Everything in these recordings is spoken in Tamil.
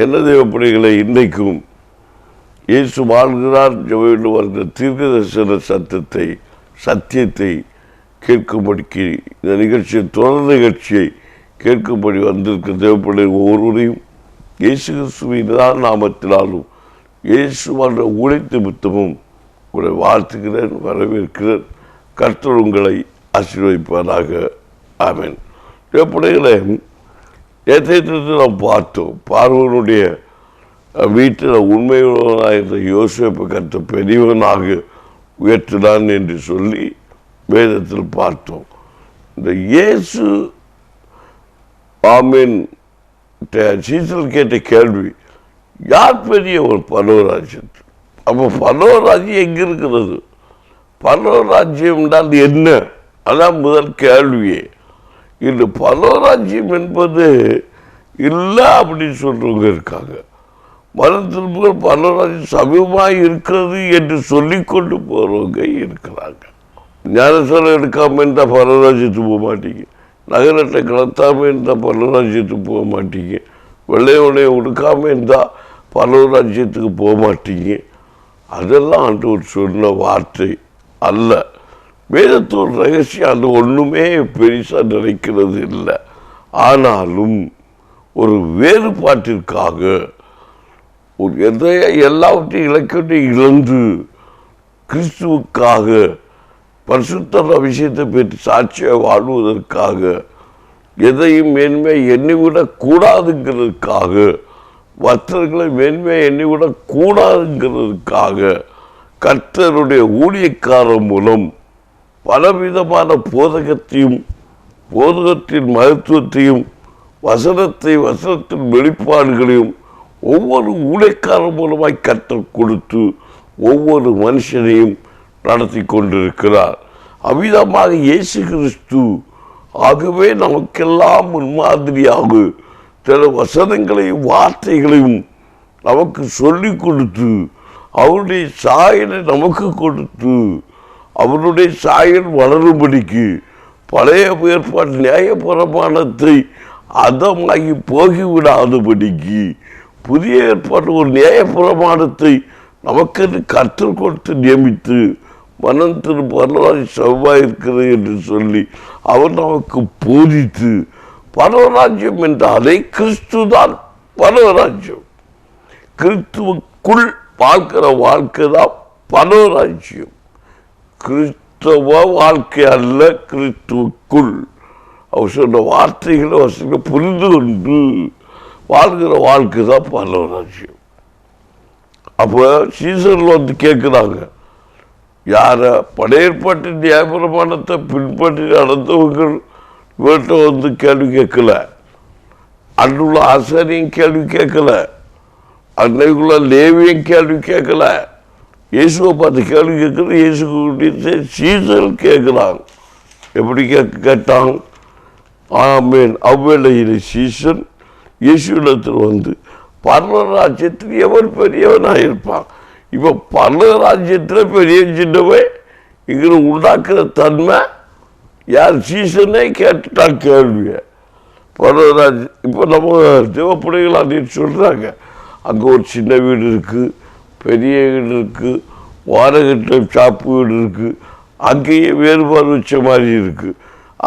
என்ன தேவ பிள்ளைகளை, இன்றைக்கும் இயேசு வாழ்கிறார் என்று வருகிற தீர்க்க தரிசன சத்தியத்தை கேட்கும்படிக்கு இந்த நிகழ்ச்சியை, தொடர் நிகழ்ச்சியை கேட்கும்படி வந்திருக்கிற தேவ பிள்ளைகள் ஒவ்வொருவரையும் இயேசு கிறிஸ்துவின் நாமத்தினாலும் இயேசு வாழ்ற உழைத்து மித்தமும் உங்களை வாழ்த்துகிறேன், வரவேற்கிறேன். கர்த்தர் உங்களை ஆசீர்வதிப்பதாக. ஆமென். தேவ பிள்ளைகளை, நேற்று நாம் பார்த்தோம், பார்வோனுடைய வீட்டில் உண்மையுள்ளவனாக இருந்த யோசேப்பை கர்த்தர் பெரியவனாக உயர்த்தினான் என்று சொல்லி வேதத்தில் பார்த்தோம். இந்த இயேசு ஆமீன் சீசல் கேட்ட கேள்வி, யார் பெரிய ஒரு பரலோகராஜ்யத்தில்? அப்போ பரலோகராஜ்யம் எங்கே இருக்கிறது? பரலோகராஜ்யம் என்றால் என்ன? அதான் முதல் கேள்வியே. இந்த பரலோகராஜ்யம் என்பது இல்லை அப்படின்னு சொல்றவங்க இருக்காங்க. மனத்திற்கு பரலோகராஜ்யம் சமீபமாக இருக்கிறது என்று சொல்லிக்கொண்டு போறவங்க இருக்கிறாங்க. ஞானஸ்தானம் எடுக்காம இருந்தால் பரலோகராஜ்யத்துக்கு போக மாட்டீங்க. நகரத்தை கலத்தாமல் இருந்தால் பரலோகராஜ்யத்துக்கு போக மாட்டீங்க. வெள்ளையோடைய உடுக்காமல் இருந்தால் பரலோகராஜ்யத்துக்கு போக மாட்டீங்க. அதெல்லாம் ஆண்டவர் சொன்ன வார்த்தை அல்ல. வேதத்தோட ரகசியம் அது ஒன்றுமே பெருசாக நினைக்கிறது இல்லை. ஆனாலும் ஒரு வேறுபாட்டிற்காக எல்லாவற்றையும் இலக்கத்தை இழந்து கிறிஸ்துவுக்காக பரிசுத்த அபிஷேகத்தை பெற்று சாட்சியாக வாழ்வதற்காக எதையும் மேன்மை எண்ணிவிடக் கூடாதுங்கிறதுக்காக, மற்றவர்களை மேன்மை எண்ணிவிடக் கூடாதுங்கிறதுக்காக கர்த்தருடைய ஊழியக்காரர் மூலம் பலவிதமான போதகத்தின் மகத்துவத்தையும் வசனத்தின் வெளிப்பாடுகளையும் ஒவ்வொரு ஊழியக்காரர் மூலமாய் கர்த்தர் கொடுத்து ஒவ்வொரு மனுஷனையும் நடத்தி கொண்டிருக்கிறார். அவ்விதமாக இயேசு கிறிஸ்து ஆகவே நமக்கெல்லாம் முன்மாதிரியாக சில வசனங்களையும் வார்த்தைகளையும் நமக்கு சொல்லிக் கொடுத்து அவருடைய சாயலை நமக்கு கொடுத்து அவருடைய சாயல் வளரும்படிக்கு பழைய ஏற்பாட்டு நியாயப்பிரமாணத்தை அதமாகி போகிவிடாதபடிக்கு புதிய ஏற்பாட்டு ஒரு நியாயப்பிரமாணத்தை நமக்கு கற்றுக் கொடுத்து நியமித்து மனம் பரலோகராஜ்யம் செவ்வாய் இருக்கிறது என்று சொல்லி அவர் நமக்கு போதித்து, பரலோகராஜ்யம் என்றாலே கிறிஸ்து தான் பரலோகராஜ்யம். கிறிஸ்துவுக்குள் வாழ்க்கிற வாழ்க்கை தான் பரலோகராஜ்யம். கிறிஸ்தவ வாழ்க்கை அல்ல, கிறிஸ்துவுக்குள். அவர் சொன்ன வார்த்தைகளை வசதிகளை புரிந்து கொண்டு வாழ்கிற வாழ்க்கை தான் பரலோகராஜ்யம். அப்போ சீசர்கள் வந்து கேட்குறாங்க, யார படையேற்பாட்டு நியாயப்பிரமாணத்தை பின்பற்றி நடந்தவர்கள் வீட்டை வந்து கேள்வி கேட்கல, அன்றுள்ள ஆசாரியும் கேள்வி கேட்கல, அன்னைக்குள்ள லேவியும் கேள்வி கேட்கல. இயேசுவை பார்த்து கேள்வி கேட்குறது இயேசு சீசர்கள் கேட்குறாங்க. எப்படி கேட்டாங்க? ஆமேன். அவ்வேளையில் சீசன் இயேசுவிடத்தில் வந்து பரலோகராஜ்யத்தில் எவர் பெரியவனாக இருப்பான்? இப்போ பரலோகராஜ்யத்தில் பெரிய சின்னவை இங்கே உண்டாக்குற தன்மை யார்? சீசனே கேட்டுட்டான் கேள்வியை. பரலோகராஜ்யம் இப்போ நம்ம தேவப்பிள்ளைகள் அப்படின்னு சொல்கிறாங்க, அங்கே ஒரு சின்ன வீடு இருக்குது, பெரிய வீடு இருக்குது, வாடகை சாப்பு வீடு இருக்குது, அங்கேயே வேறுபாடு வச்ச மாதிரி இருக்குது.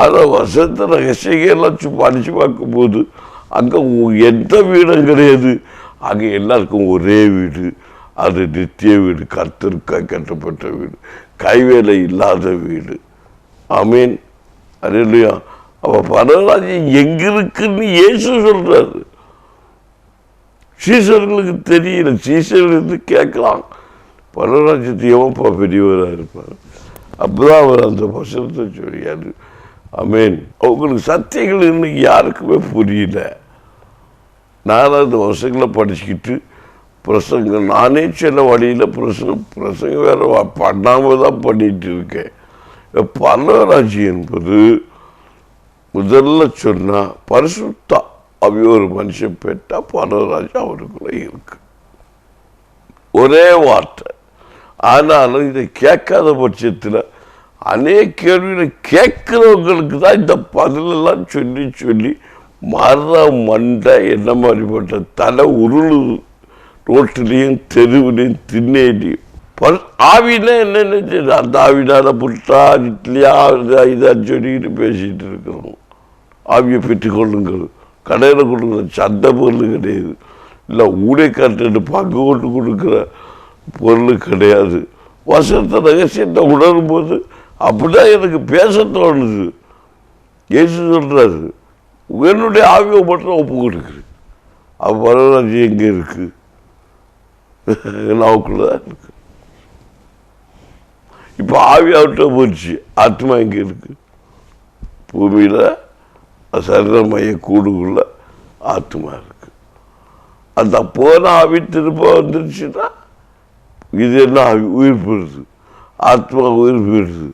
அதில் வசந்த ரகசியெல்லாம் படித்து பார்க்கும்போது அங்கே எந்த வீடும் கிடையாது. அங்கே எல்லாருக்கும் ஒரே வீடு, அது நித்திய வீடு, கர்த்தருக்காக கட்டப்பட்ட வீடு, கைவேலை இல்லாத வீடு. ஆமீன். அது இல்லையா? அப்போ பரலோகராஜ்யம் எங்கே இருக்குன்னு இயேசு சொல்கிறாரு. சீசர்களுக்கு தெரியல. சீசர்களுக்கு கேட்கலாம், பரலோகராஜ்யத்தை எவன்ப்பா பெரியவராக இருப்பார்? அப்போதான் அவர் அந்த வசனத்தை சொல்லியாரு. ஆமீன். அவங்களுக்கு சத்தியங்கள் இன்னைக்கு யாருக்குமே புரியல. நான் அந்த வசங்களை படிச்சுக்கிட்டு பிரசங்கம் நானே சில வழியில் பிரசங்கம் வேறு பண்ணாமல் தான் பண்ணிட்டு இருக்கேன். பரலோகராஜ்யம் என்பது முதல்ல சொன்னால் பரிசுத்த ஆவியை ஒரு மனுஷன் பெற்றால் பரலோகராஜ்யம் அவருக்குள்ளே இருக்கு. ஒரே வார்த்தை. ஆனாலும் இதை கேட்காத பட்சத்தில் அநேக கேள்விகளை கேட்கிறவங்களுக்கு தான் இந்த பதிலெல்லாம் சொல்லி மர மண்டை என்ன மாதிரிப்பட்ட தலை உருளு ரோட்டிலையும் தெருவிலையும் திண்ணேலையும். ஆவினா என்னன்னு அந்த ஆவினால புட்டா இட்லியா இதான் சொல்லிக்கிட்டு பேசிட்டு இருக்கிறோம். ஆவியை பெற்றுக்கொள்ளுங்கள், கடையில் கொடுக்குற சந்தை பொருள் கிடையாது, இல்லை ஊடைக்காட்டு பங்கு கொண்டு கொடுக்குற பொருள் கிடையாது. வசனத்தை ரகசியத்தை உணரும் போது அப்படிதான் எனக்கு பேச தோணுது. இயேசு சொல்றாரு, என்னுடைய ஆவியை மட்டும் ஒப்பு கொடுக்குறது. அப்போ பரவராஜி எங்கே இருக்கு? நாவுக்குள்ளதான் இருக்கு. இப்போ ஆவி அவர்கிட்ட போச்சு, ஆத்மா எங்கே இருக்கு? பூமியில் சரீர மைய கூடுக்குள்ள ஆத்மா இருக்கு. அந்த போன ஆவி திரும்ப வந்துருச்சுன்னா இது என்ன ஆவி? உயிர் பெறுது, ஆத்மா உயிர் பெறுது.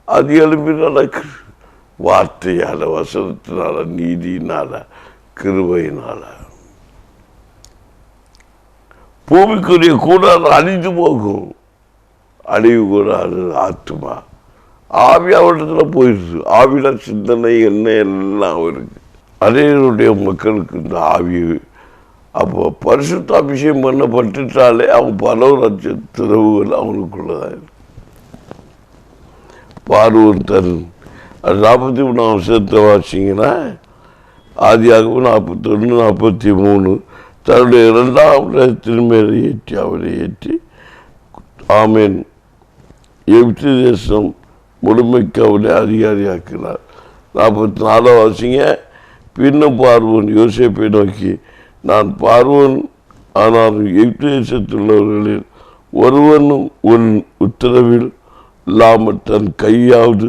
அது எழுப்பி நடக்குது வார்த்தையால, வசனத்தினால, நீதியினால, கிருபையினால. பூமிக்குரிய கூடாரம் அழிந்து போகும், அழிவு கூடாது ஆத்மா. ஆவி அவரிடத்துல போயிடுது. ஆவிட சிந்தனை என்ன எல்லாம் அவருக்கு. அநேகருடைய மக்களுக்கு இந்த ஆவி அப்போ பரிசுத்த அபிஷேகம் பண்ணப்பட்டுட்டாலே அவங்க பல லட்சம் திறவுகள் அவனுக்குள்ளதான் இருக்கு. பார்வன் தன் 43 வருஷத்தை வாசிங்கன்னா ஆதியாகவும் 41, 43 தன்னுடைய 2ஆம் திருமேலை ஏற்றி அவரை ஏற்றி ஆமேன் எகிப்து தேசம் முழுமைக்கு அவனை அதிகாரியாக்கினார். 44 வாசிங்க. பின்னும் பார்வோன் யோசேப்பை நோக்கி, நான் பார்வோன் ஆனாலும் எகிப்து தேசத்துள்ளவர்களில் ஒருவனும் உன் உத்தரவில் இல்லாமல் தன் கையாவது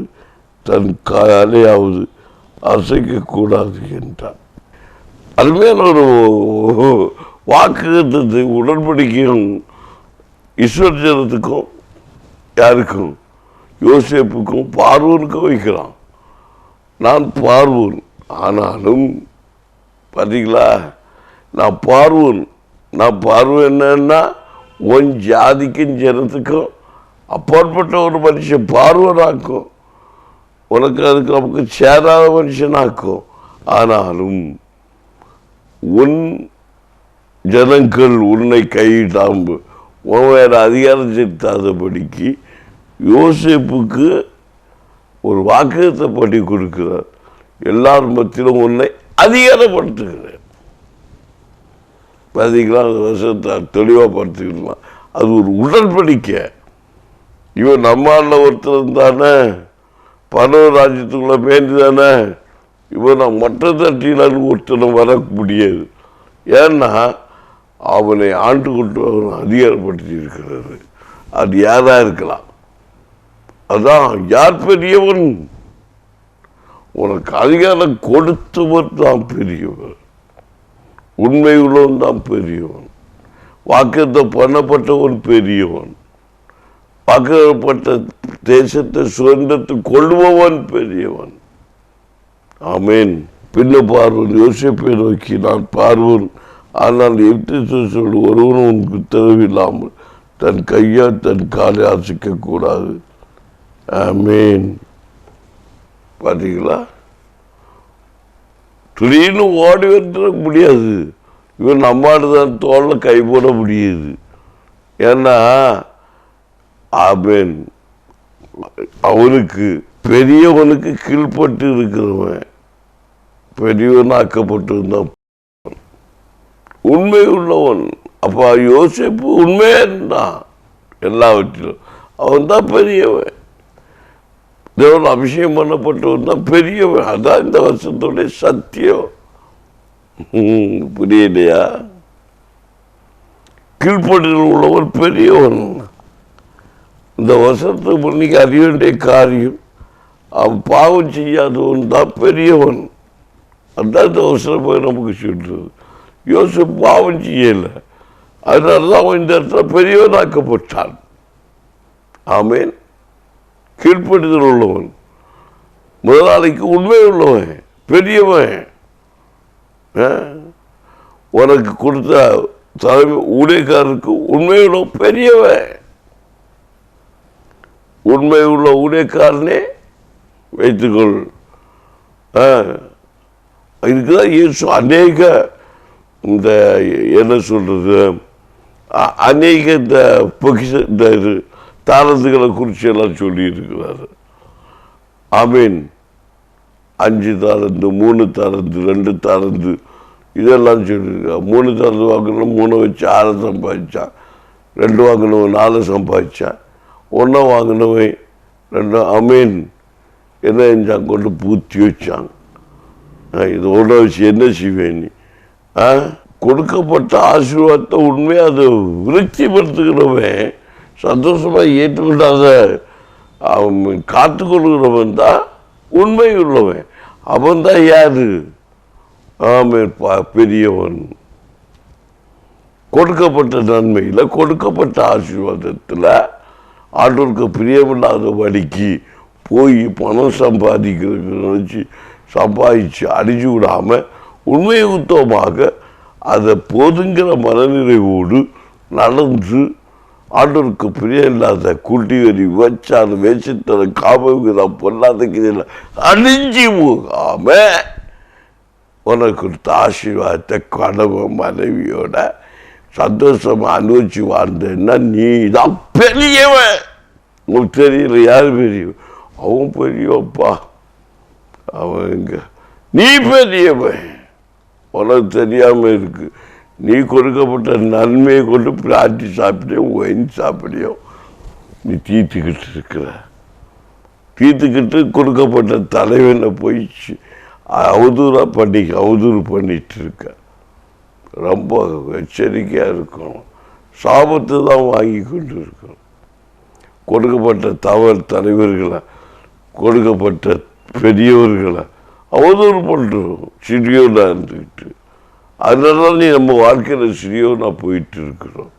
தன் காலையாவது அசைக்கக்கூடாது என்றார். அருமையான ஒரு வாக்குத்தத்தை உடன்படிக்கையும் ஈஸ்வரத்துக்கும் யாருக்கும்? யோசேப்புக்கும் பார்வோனுக்கும் வைக்கிறான். நான் பார்வோன் ஆனாலும் பார்த்தீங்களா, நான் பார்வோன். நான் பார்வோன் என்னன்னா உன் ஜாதிக்கும் ஜனத்துக்கும் அப்பாற்பட்ட ஒரு மனுஷன் பார்வோனாக்கும், உனக்கு அதுக்கு நமக்கு சேராத மனுஷனாக்கும். ஆனாலும் உன் ஜனங்கள் உன்னை கையிட்டாம்பு உன் வேற அதிகாரம் செலுத்தாதபடிக்கு யோசேப்புக்கு ஒரு வாக்குறுதியை பண்ணி கொடுக்கிறார். எல்லாரும் மத்தியிலும் உன்னை அதிகாரப்படுத்துகிறேன். பார்த்தீங்களா, அந்த வருஷத்தை தெளிவாக படுத்துக்கலாம். அது ஒரு உடன்படிக்கை. இவன் நம்மால ஒருத்தர் தானே, பரவ ராஜ்யத்துக்குள்ள மேய்ந்து தானே, இவன் நான் மற்ற தட்டினாலும் ஒருத்தனும் வர முடியாது. ஏன்னா அவனை ஆண்டு கொண்டு அவன் அதிகாரப்படுத்தி இருக்கிறாரு. அது யாரா இருக்கலாம். அதான் யார் பெரியவன்? உனக்கு அதிகாரம் கொடுத்தவர் தான் பெரியவர், உண்மை உள்ளவன் தான் பெரியவன், வாக்குத்த பண்ணப்பட்டவன் பெரியவன், வாக்கப்பட்ட தேசத்தை சுதந்திரத்தை கொள்பவன் பெரியவன். ஆமேன். பின்ன பார்வன் யோசேப்பை நோக்கி, நான் பார்வன் ஆனால் எகிப்து ஒருவனும் உனக்கு உத்தரவில்லாமல் தன் கையா தன் காலை அசைக்க கூடாது. ஆமேன். பார்த்தீங்களா, திடீர்னு ஓடி வந்துட முடியாது. இவன் நம்மாடுதான் தோல்ல கை போட முடியுது. ஏன்னா ஆமேன், அவனுக்கு பெரியவனுக்கு கீழ்பட்டு இருக்கிறவன் பெரியவன் ஆக்கப்பட்டு இருந்தான், உண்மை உள்ளவன். அப்போ யோசிப்பு உண்மையா இருந்தான் எல்லாவற்றிலும். அவன் தான் பெரியவன், தேவன் அபிஷேகம் பண்ணப்பட்டவன் தான் பெரியவன். அதான் இந்த வருஷத்துடைய சத்தியம். புரியலையா? கீழ்பட்டில் உள்ளவன் பெரியவன். இந்த வருஷத்துக்கு முன்னைக்கு அறிய வேண்டிய காரியம், அவன் பாவம் செய்யாதவன் தான் பெரியவன். அதுதான் இந்த வருஷம் போய் நமக்கு சொல்றது. யோசிப்பு பாவம் செய்யலை, அதனால தான் அவன் இந்த இடத்துல பெரியவனாக்கப்பட்டான். ஆமேன். கீழ்ப்படுதல் உள்ளவன், முதலாளிக்கு உண்மை உள்ளவன், பெரியவன். உனக்கு கொடுத்த தலைமை ஊழியக்காரருக்கு உண்மை உள்ள பெரியவன். உண்மை உள்ள ஊழியக்காரனே வைத்துக்கொள். இதுக்குதான் இயேசு அநேக இந்த என்ன சொல்றது அநேக இந்த பொக்கிஷ இந்த தாளந்துகளை குறித்து எல்லாம் சொல்லி இருக்கிறாரு. ஆமீன். 5 தாளந்து 3 தாளந்து 2 தாளந்து இதெல்லாம் சொல்லியிருக்கா. 3 தாளந்து வாங்கணும் 3 வச்சு 6 சம்பாதிச்சான். 2 வாங்கினவன் 4 சம்பாதிச்சான். 1 வாங்கினவன் 2 அமீன் என்ன செஞ்சான் கொண்டு பூத்தி வச்சான். இது 1 வச்சு என்ன செய்வேன் நீ? கொடுக்கப்பட்ட ஆசீர்வாதத்தை உண்மையாக அதை விருத்திப்படுத்துகிறவன் சந்தோஷமாக ஏற்றுக்கொண்டாத அவன் காத்து கொள்கிறவன் தான் உண்மை உள்ளவன். அவன் தான் யாரு? பெரியவன். கொடுக்கப்பட்ட நன்மையில் கொடுக்கப்பட்ட ஆசீர்வாதத்தில் ஆண்டவருக்கு பிரியமில்லாத வழிக்கு போய் பணம் சம்பாதிக்கிறதுக்கு நினச்சி சம்பாதிச்சு அடிச்சு விடாமல் உண்மை உத்தமாக அதை போதுங்கிற மனநிறைவோடு நடந்து ஆண்டவருக்கு பிரியம் இல்லாத குட்டி வரி விபச்சாரம் வேசித்தனம் காமவிகிதம் பொல்லாதகிதில் அழிஞ்சி போகாம உனக்கு ஆசீர்வாதத்தை கணவன் மனைவியோட சந்தோஷமா அனுபவிச்சு வாழ்ந்தேன்னா நீ தான் பெரியவன். உங்களுக்கு தெரியல யார் பெரியவன்? அவன் பெரியவப்பா. அவன் நீ பெரியவன். உனக்கு தெரியாமல் இருக்கு. நீ கொடுக்கப்பட்ட நன்மையை கொண்டு பிராட்டி சாப்பிட்டியோ ஒயின் சாப்பிடியோ நீ தீர்த்துக்கிட்டு இருக்கிற. தீர்த்துக்கிட்டு கொடுக்கப்பட்ட தலைவனை போய் அவதூறு பண்ணிட்டு இருக்க. ரொம்ப எச்சரிக்கையாக இருக்கணும். சாபத்தை தான் வாங்கி கொண்டு இருக்கணும். கொடுக்கப்பட்ட தலைவர்களை கொடுக்கப்பட்ட பெரியவர்களை அவதூறு பண்ணுறோம் சிறியோனா இருந்துக்கிட்டு. அதனால நீ நம்ம வாழ்க்கையில் சிறியோனா போயிட்டு இருக்கிறோம்.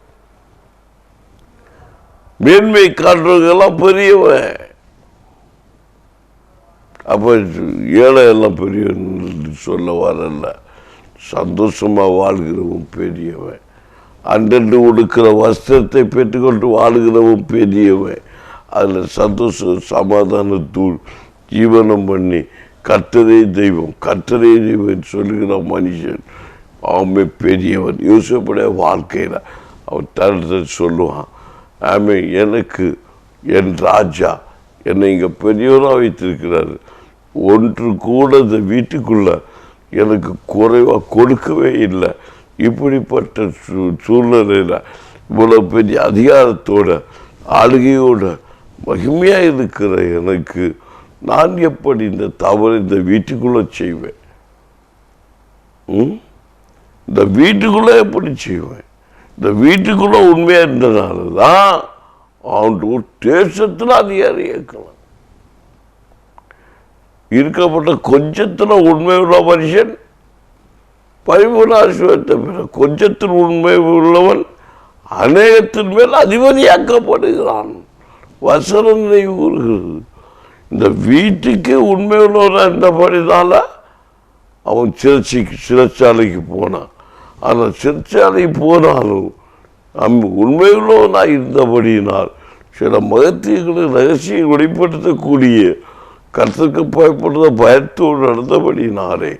மேன்மை காட்டுறவங்கெல்லாம் பெரியவன். அப்போ ஏழை எல்லாம் பெரியவன் சொல்ல வரல. சந்தோஷமாக வாழ்கிறவன் பெரியவன். அன்றன்று உடுக்கிற வஸ்திரத்தை பெற்றுக்கொண்டு வாழ்கிறவன் பெரியவன். அதில் சந்தோஷம் சமாதானத்தூள் ஜீவனம் பண்ணி கர்த்தரே தெய்வம் சொல்லுகிற மனுஷன் அவன் பெரியவன். யோசிப்புடைய வாழ்க்கையில் அவன் தரத்தை சொல்லுவான். ஆமே எனக்கு என் ராஜா என்னை இங்கே பெரியவனாக வைத்திருக்கிறாரு. ஒன்று கூட இந்த வீட்டுக்குள்ள எனக்கு குறைவாக கொடுக்கவே இல்லை. இப்படிப்பட்ட சூழ்நிலையில் இவ்வளோ பெரிய அதிகாரத்தோட ஆளுகையோட மகிமையாக இருக்கிற எனக்கு நான் எப்படி இந்த தவறு இந்த வீட்டுக்குள்ளே செய்வேன்? இந்த வீட்டுக்குள்ளே எப்படி செய்வேன்? இந்த வீட்டுக்குள்ளே உண்மையாக இருந்தனால தான் அவன் தேசத்தில் அதிகாரி இருக்கலாம். இருக்கப்பட்ட கொஞ்சத்தில் உண்மை உள்ள மனுஷன் பரிபூர்ண ஆசீர்வாதத்தை பெற. கொஞ்சத்தில் உண்மை உள்ளவன் அநேகத்தின் மேல் அதிபதியாக்கப்படுகிறான். வசனம் கூறுகிறது. இந்த வீட்டுக்கு உண்மை உள்ளவனாக இருந்தபடினால அவன் சிறைச்சாலைக்கு போனான். ஆனால் சிறைச்சாலைக்கு போனாலும் உண்மை உள்ளவனாக இருந்தபடியினால் சில மகத்தியங்களை ரகசியம் வெளிப்படுத்தக்கூடிய கர்த்தருக்கு பயப்படுற பயத்தோடு நடந்தபடினாலே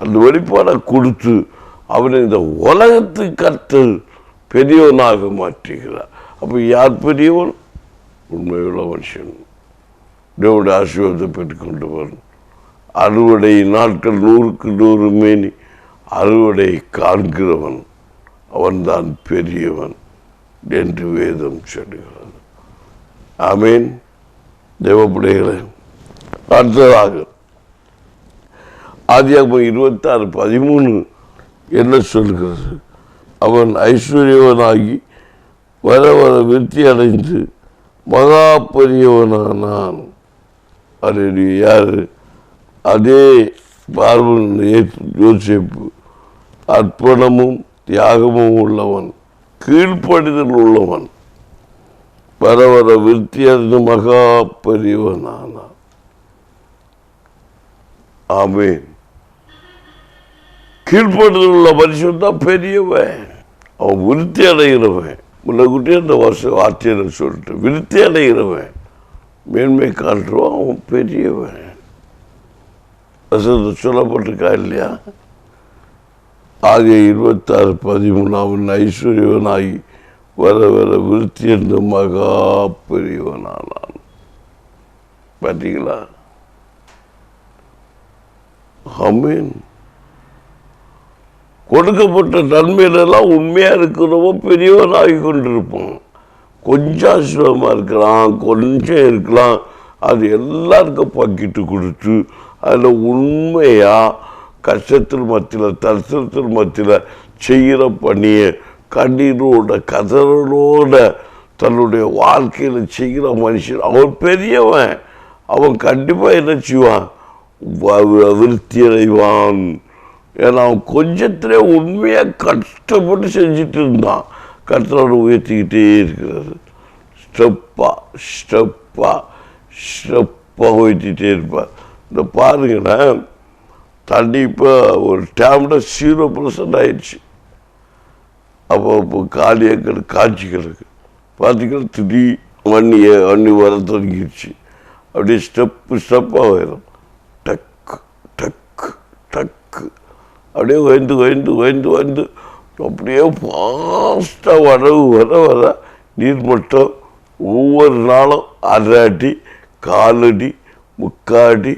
அந்த வெளிப்பாடை கொடுத்து அவனை இந்த உலகத்துக்கு கர்த்தர் பெரியவனாக மாற்றுகிறார். அப்போ யார் பெரியவன்? உண்மையுள்ள மனுஷன். தேவனுடைய ஆசீர்வாதத்தை பெற்றுக்கொண்டு வரும். அறுவடை நாட்கள் 100க்கு 100 மேனி அறுவடை காண்கிறவன் அவன்தான் பெரியவன் என்று வேதம் சொல்லுகிறது. ஆமீன். தேவப்பிள்ளைகளே, அடுத்ததாக ஆதியாகமம் 26:13 என்ன சொல்கிறது? அவன் ஐஸ்வர்யவனாகி வர வர விருத்தி அடைந்து மகா பெரியவனானான். அது யாரு? அதே பார்வன் யோசேப்பு. அர்ப்பணமும் தியாகமும் உள்ளவன், கீழ்ப்படிதல் உள்ளவன், வர வர விருத்தி அடைந்து மகா பெரியவனானான். ஆமீன். கீழ்ப்படுதல் உள்ள மனுஷன் தான் பெரியவன். அவன் விருத்தி அடைகிறவன். முன்னகுட்டி அந்த வருஷம் வார்த்தையில சொல்லிட்டு விருத்தி அடைகிறவன், மேன்மை காட்டுறவன் அவன் பெரியவன். வசனத்தில் சொல்லப்பட்டிருக்கா இல்லையா? ஆகிய 26:13 அவன் ஐஸ்வர்யவனாகி வர வர விருத்தி என்று மகா பெரியவனானான். பார்த்தீங்களா? ஆமென். கொடுக்கப்பட்ட நன்மையிலெல்லாம் உண்மையா இருக்கிறவன் பெரியவன் ஆகி கொண்டிருப்பான். கொஞ்சம் ஆசீர்வாதமாக இருக்கலாம், கொஞ்சம் இருக்கலாம், அது எல்லாருக்கும் பங்கிட்டு கொடுத்து அதில் உண்மையா கஷ்டத்தில் மத்தியில் தரிசனத்தில் மத்தியில் செய்கிற பணியை கண்ணீரோட கதறலோட தன்னுடைய வாழ்க்கையில் செய்கிற மனுஷன் அவன் பெரியவன். அவன் கண்டிப்பாக என்ன செய்வான்? விருத்தி அடைவான். ஏன்னா அவன் கொஞ்சத்திலே உண்மையாக கஷ்டப்பட்டு செஞ்சுட்டு இருந்தான். கர்த்தரோடு உயர்த்திக்கிட்டே இருக்கிறது. ஸ்டெப்பாக உயர்த்திட்டே இருப்பார். இந்த பாருங்களேன், தண்ணி இப்போ ஒரு டேமில் 0% ஆயிடுச்சு. அப்போ இப்போ காலியாக காய்ச்சி கிடக்கு. பார்த்தீங்கன்னா திடீர் வண்ணி வர தொடங்கிடுச்சு. அப்படியே ஸ்டெப்பாக வரும். டக்கு டக்கு டக்கு அப்படியே வந்து அப்படியே ஃபாஸ்ட்டாக வர நீர்மட்டம் ஒவ்வொரு நாளும் 1/2 அடி 1/4 அடி 3/4 அடி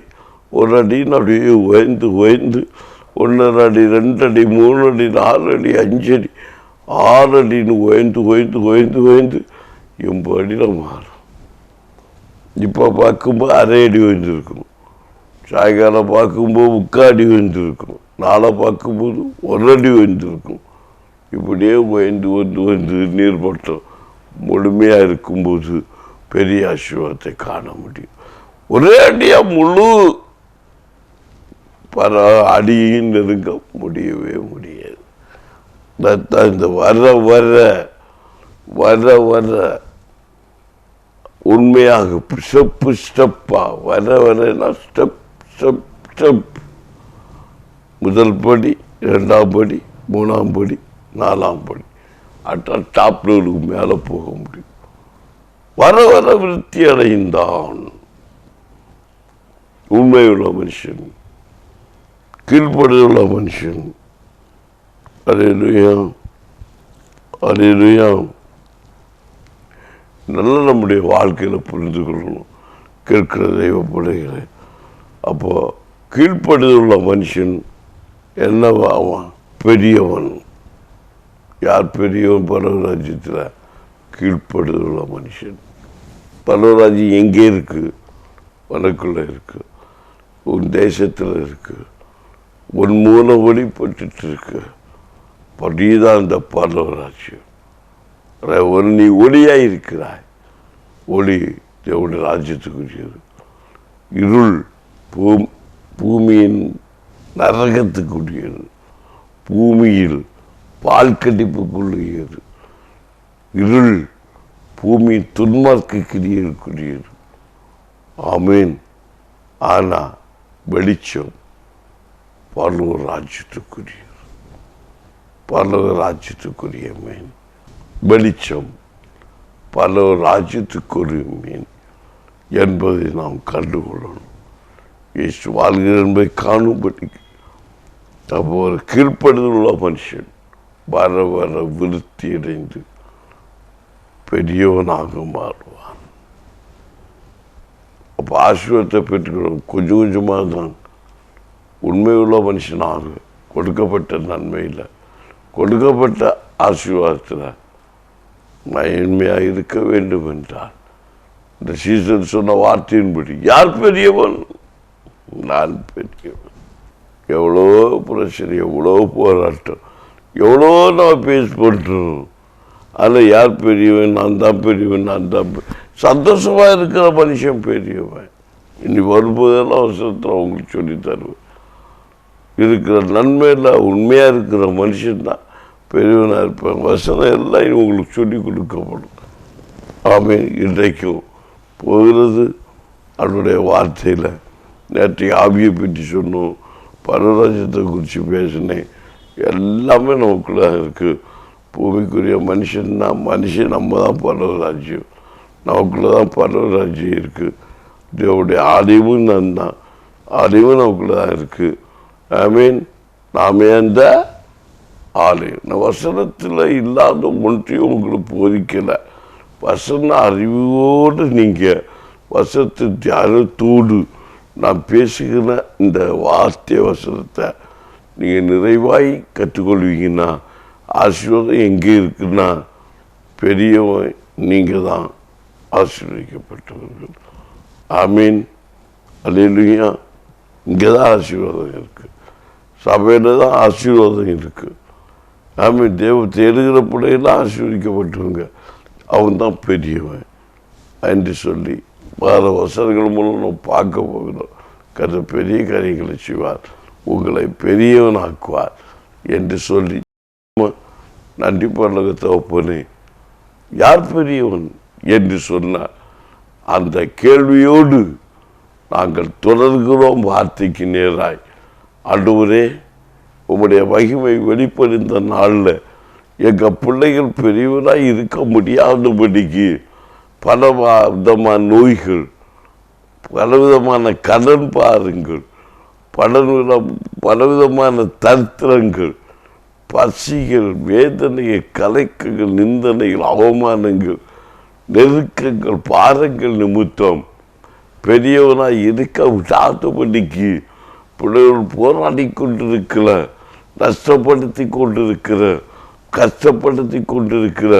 1 அடின்னு அப்படியே உயர்ந்து 1.5 அடி 2 அடி 3 அடி 4 அடி 5 அடி 6 அடின்னு உயர்ந்து 80 அடியில் மாறும். இப்போ பார்க்கும்போது 1/2 அடி உயர்ந்துருக்கணும். சாயங்காலம் பார்க்கும்போது 3/4 அடி உயர்ந்துருக்கணும். நாளை பார்க்கும்போது 1 அடி உயர்ந்துருக்கும். இப்படியே உயர்ந்து நீர்மட்டம் முழுமையாக இருக்கும்போது பெரிய ஆசீர்வாதத்தை காண முடியும். ஒரே அடியாக முழு அடியும் நெருங்க முடியவே முடியாது. அதான் இந்த வர உண்மையாக ஸ்டெப்பா வர ஸ்டெப் முதல் படி 2ஆம் படி 3ஆம் படி 4ஆம் படி டாப் லெவலுக்கு மேலே போக முடியும். வர விருத்தி அடைந்தான் உண்மையுள்ள மனுஷன், கீழ்ப்படுதலுள்ள மனுஷன். அல்லேலூயா. நல்ல நம்முடைய வாழ்க்கையில் புரிந்து கொள்ளணும் கேட்கிற தெய்வ பிள்ளைகளை. அப்போ கீழ்ப்படுதலுள்ள மனுஷன் என்னவாவான்? பெரியவன். யார் பெரியவன்? பரவராஜ்யத்தில் கீழ்ப்படுதலுள்ள மனுஷன். பரவராஜ்யம் எங்கே இருக்கு? உனக்குள்ள இருக்கு, உன் தேசத்தில் இருக்கு, உன் மூலம் ஒளிப்பட்டு இருக்கு. படிதான் இந்த பரவராஜ்யம். நீ ஒளியாக இருக்கிறாய். ஒளி தேவனுடைய ராஜ்யத்துக்குரியது. இருள் பூமியின் நரகத்துக்குரியது. பூமியில் பால் கடிப்புக்குரியது. இருள் பூமியின் துன்மார்க்க கிரியைக்குரியது. ஆமீன். ஆனால் வெளிச்சம் பரலோக ராஜ்யத்துக்குரியது. பரலோக ராஜ்யத்துக்குரிய மீன் வெளிச்சம், பரலோக ராஜ்யத்துக்குரிய மீன் என்பதை நாம் கண்டுகொள்ளணும். இயேசு வாழ்கிற என்பதை காணும்படி. அப்போ ஒரு கீழ்ப்படுதல் உள்ள மனுஷன் வர விருத்தி அடைந்து பெரியவனாக மாறுவான். அப்போ ஆசீர்வாதத்தை பெற்றுக்கிறோம். கொஞ்சமாக தான் உண்மையுள்ள மனுஷனாக கொடுக்கப்பட்ட நன்மையில் கொடுக்கப்பட்ட ஆசீர்வாதத்தில் மகிமையாக இருக்க வேண்டும் என்றால் இந்த சீசன் சொன்ன வார்த்தையின்படி யார் பெரியவன்? நான் பெரியவன். எவ்வளோ பிரச்சனை, எவ்வளோ போராட்டம், எவ்வளோ நம்ம பேஸ் பண்ணுறோம். அதில் யார் பெரியவன்? நான் தான் பெரியவன். சந்தோஷமாக இருக்கிற மனுஷன் பெரியவன். இனி வரும்போதெல்லாம் அவசரத்தில் அவங்களுக்கு சொல்லி தருவேன். இருக்கிற நன்மையில் உண்மையாக இருக்கிற மனுஷன்தான் பெரியவனாக இருப்பாங்க. வசனம் எல்லாம் இவங்களுக்கு சொல்லி கொடுக்கப்படும். ஆமென். இன்றைக்கும் போகிறது அவருடைய வார்த்தையில். நேற்று ஆவியை பற்றி சொன்னோம், பரராஜ்யத்தை குறித்து பேசினேன். எல்லாமே நமக்குள்ள இருக்குது. பூமிக்குரிய மனுஷன் நம்ம தான் பரவராஜ்யம். நமக்குள்ள தான் பரவராஜ்யம் இருக்குது. தேவனுடைய ஆலயமும் நான் தான். அறிவு நமக்குள்ள தான் இருக்குது. ஐ மீன் நாமே அந்த ஆலயம். நான் வசனத்தில் இல்லாத ஒன்றையும் உங்களுக்கு போதிக்கலை. வசன அறிவோடு நீங்கள் வசனத்தை தியானத்தோடு நான் பேசுகிற இந்த வார்த்தை வசனத்தை நீங்கள் நிறைவாய் கற்றுக்கொள்வீங்கன்னா ஆசீர்வாதம் எங்கே இருக்குன்னா பெரியவன் நீங்கள் தான் ஆசீர்வதிக்கப்பட்டவர்கள். ஆமீன். அல்லேலூயா. இங்கே தான் ஆசீர்வாதம் இருக்குது. சபையில் தான் ஆசீர்வாதம் இருக்குது. ஆமீன். தேவ தேடுகிற பிள்ளைகளாம் ஆசீர்வதிக்கப்பட்டவங்க. அவன் தான் பெரியவன் என்று சொல்லி வேற வசனங்கள் மூலம் நம்ம பார்க்க போகிறோம். கற்று பெரிய காரியங்களை செய்வார், உங்களை பெரியவனாக்குவார் என்று சொல்லி நன்றி பரலோக தகப்பனே, யார் பெரியவன் என்று சொன்னார். அந்த கேள்வியோடு நாங்கள் தொடர்கிறோம் வார்த்தைக்கு நேராய். ஆண்டவரே, உம்முடைய மகிமை வெளிப்படுத்த நாளில் எங்கள் பிள்ளைகள் பெரியவராய் இருக்க முடியாதபடிக்கு பல விதமான நோய்கள், பலவிதமான கடன் பாருங்கள், பலவிதமான தரித்திரங்கள், பசிகள், வேதனைகள், கலைக்குகள், நிந்தனைகள், அவமானங்கள், நெருக்கங்கள், பாரங்கள் நிமித்தம் பெரியவனாய் இருக்க விடாதபடிக்கு பிள்ளைகள் போராடி கொண்டிருக்கிற, நஷ்டப்படுத்தி கொண்டிருக்கிற, கஷ்டப்படுத்தி கொண்டிருக்கிற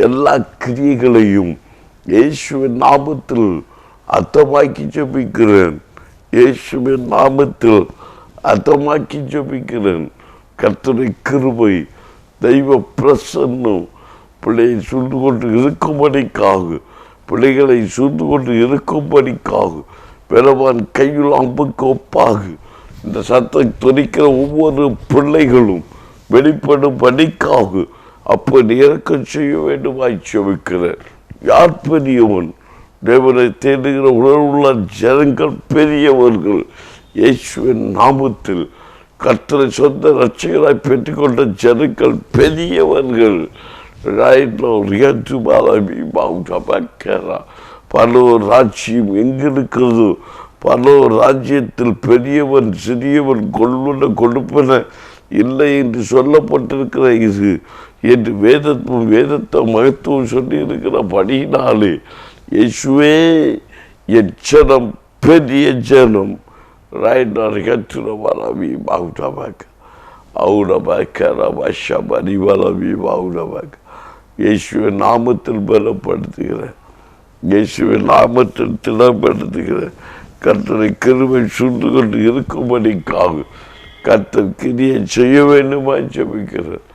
எல்லா கிரியைகளையும் இயேசுவின் நாமத்தில் அர்த்தமாக்கி ஜெபிக்கிறேன். இயேசுவின் நாமத்தில் அர்த்தமாக்கி ஜெபிக்கிறேன். கர்த்தருடைய கிருபை, தெய்வ பிரசன்னம் பிள்ளையை சூழ்ந்து கொண்டு இருக்கும்படிக்காக, பிள்ளைகளை சூழ்ந்து கொண்டு இருக்கும்படிக்காக, பெறவான் கையில் அம்புக்கு ஒப்பாக இந்த சத்தம் துணிக்கிற ஒவ்வொரு பிள்ளைகளும் வெளிப்படும் படிக்காக அப்படி இறக்கம் செய்ய வேண்டுமாய் செபிக்கிறேன். யார் பெரியவன்? தேவனை தேடுகிற உணர்வுள்ள ஜனங்கள் பெரியவர்கள். இயேசுவின் நாமத்தில் கர்த்தரை சொந்த இரட்சகராய் பெற்றுக்கொண்ட ஜனங்கள் பெரியவர்கள். பலோர் ராஜ்யம் எங்கிருக்கிறது? பலோர் ராஜ்யத்தில் பெரியவன் சிறியவன் கொள்வன கொடுப்பன இல்லை என்று சொல்லப்பட்டிருக்கிற இது என்று வேதத்தை மகத்துவம் சொல்லி இருக்கிற படியினாலே இயேசுவே என் ஜனம் பெரிய ஜனம். இயேசுவின் நாமத்தில் பலப்படுத்துகிறேன். இயேசுவின் நாமத்தில் திடப்படுத்துகிறேன். கர்த்தரை கிருபை சூழ்ந்து கொண்டு இருக்கும்படிக்காக கர்த்தர் கிரியை செய்ய வேண்டுமாய் ஜெபிக்கிறேன்.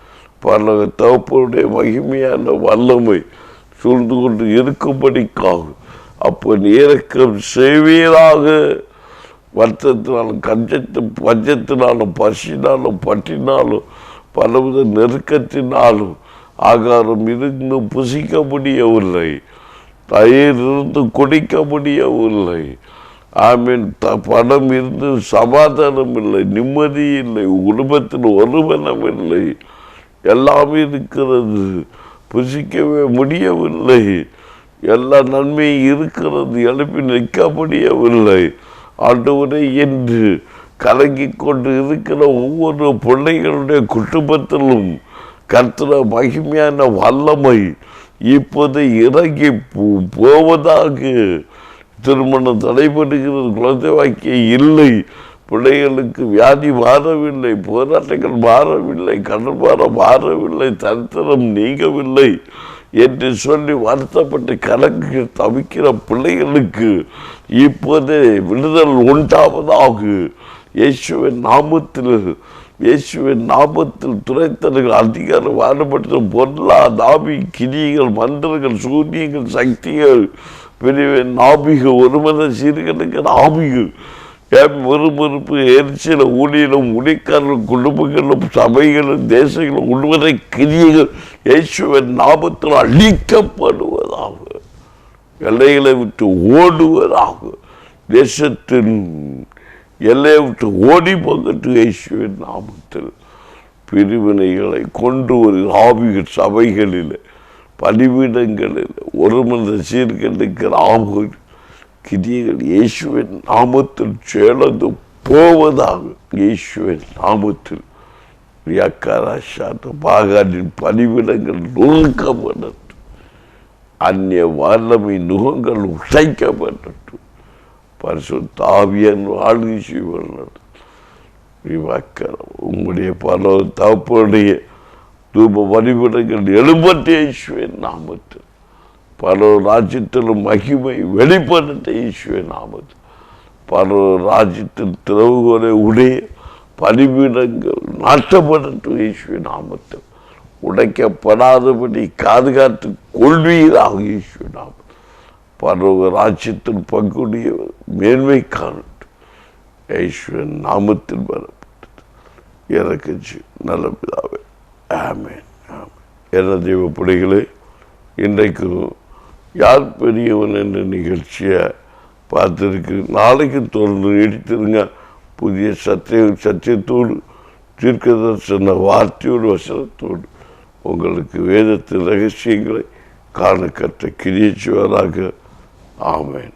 பரலோக தகப்பனுடைய மகிமையான வல்லமை சூழ்ந்து கொண்டு இருக்கும்படிக்காக அப்போ இறக்கம் செய்வீராக. வருத்தத்தினாலும் பஞ்சத்தினாலும் பசினாலும் பட்டினாலும் பலவித நெருக்கத்தினாலும் ஆகாரம் இருந்து புசிக்க முடியவில்லை, தயிர் இருந்து குடிக்க முடியவில்லை, ஆமீன், பணம் இருந்து சமாதானம் இல்லை, நிம்மதி இல்லை, குடும்பத்தில் ஒருமனம் இல்லை, எல்லாமே இருக்கிறது, புசிக்கவே முடியவில்லை, எல்லா நன்மையும் இருக்கிறது, எழுப்பி நிற்க முடியவில்லை. ஆண்டவரே என்று கலங்கி கொண்டு இருக்கிற ஒவ்வொரு பிள்ளைகளுடைய குடும்பத்திலும் கர்த்தர மகிமையான வல்லமை இப்போது இறங்கி போவதாக. திருமணம் தடைபடுகிறது, குழந்தை வாக்கியம் இல்லை, பிள்ளைகளுக்கு வியாதி மாறவில்லை, போராட்டங்கள் மாறவில்லை, கடற்பாரம் மாறவில்லை, தரித்திரம் நீங்கவில்லை என்று சொல்லி வருத்தப்பட்டு கலங்கி தவிக்கிற பிள்ளைகளுக்கு இப்போது விடுதல் உண்டாவதாக. இயேசுவின் நாமத்தில், இயேசுவின் நாமத்தில் துரைத்தர்கள் அதிகாரம் வாழப்பட்ட பொருளா நாபி கிரிகள் மந்திரங்கள் சூரியங்கள் சக்திகள் பிரிவின் நாபிகள் ஒருமத சீர்கணக்கிற ஆபிகள் முறுமுறுப்பு எரிச்சல ஊழியலும் உடைக்காரர்களும் குடும்பங்களும் சபைகளும் தேசங்களும் உள்வரை கிரியைகள் இயேசுவின் நாமத்தில் அழிக்கப்படுவதாக, எல்லைகளை விட்டு ஓடுவதாக, தேசத்தின் எல்லையை விட்டு ஓடி போகட்டு. இயேசுவின் நாமத்தில் பிரிவினைகளை கொண்டு ஒரு ஆவிகள் சபைகளில் பலிபீடங்களில் ஒருமத சீர்கணக்கிற ஆவிகள் கிரியைகள் இயேசுவின் நாமத்தில் செயலந்து போவதாக. இயேசுவின் நாமத்தில் பாகாரின் பணிவிடங்கள் நுழைக்கப்படட்டும். அந்நிய வல்லமை நுகங்கள் உடைக்கப்படட்டும். பரிசுத்த ஆவியான் ஆளுகை செய்வார்கள். உங்களுடைய பல தகப்பனுடைய தூப வழிபடங்கள் எழும்பட்ட இயேசுவின் நாமத்தில். பல ராஜ்யத்திலும் மகிமை வெளிப்பட்ட இயேசுவின் நாமத்தில். பல ராஜ்யத்தில் திறவுகோலை உடைய பலிபீடங்கள் நாட்டப்படட்டும் இயேசுவின் நாமத்தில். உடைக்கப்படாதபடி பாதுகாத்து கொள்வீராக இயேசுவின் நாமத்தில். பரலோக ராஜ்யத்தில் பங்குடைய மேன்மை காணட்டும் இயேசுவின் நாமத்தில் வரப்பட்டது. எனக்கு நல்ல பிதாவே, ஆமென். என்ன தெய்வ பிள்ளைகளே, இன்றைக்கு யார் பெரியவன் என்ற நிகழ்ச்சியை பார்த்துருக்கு. நாளைக்கு தொடர்ந்து எடுத்துருங்க. புதிய சத்தியத்தோடு தீர்க்க தரிசன வார்த்தையோடு வசனத்தோடு உங்களுக்கு வேதத்தின் ரகசியங்களை காண கற்ற கிரியச்சுவராக. ஆமென்.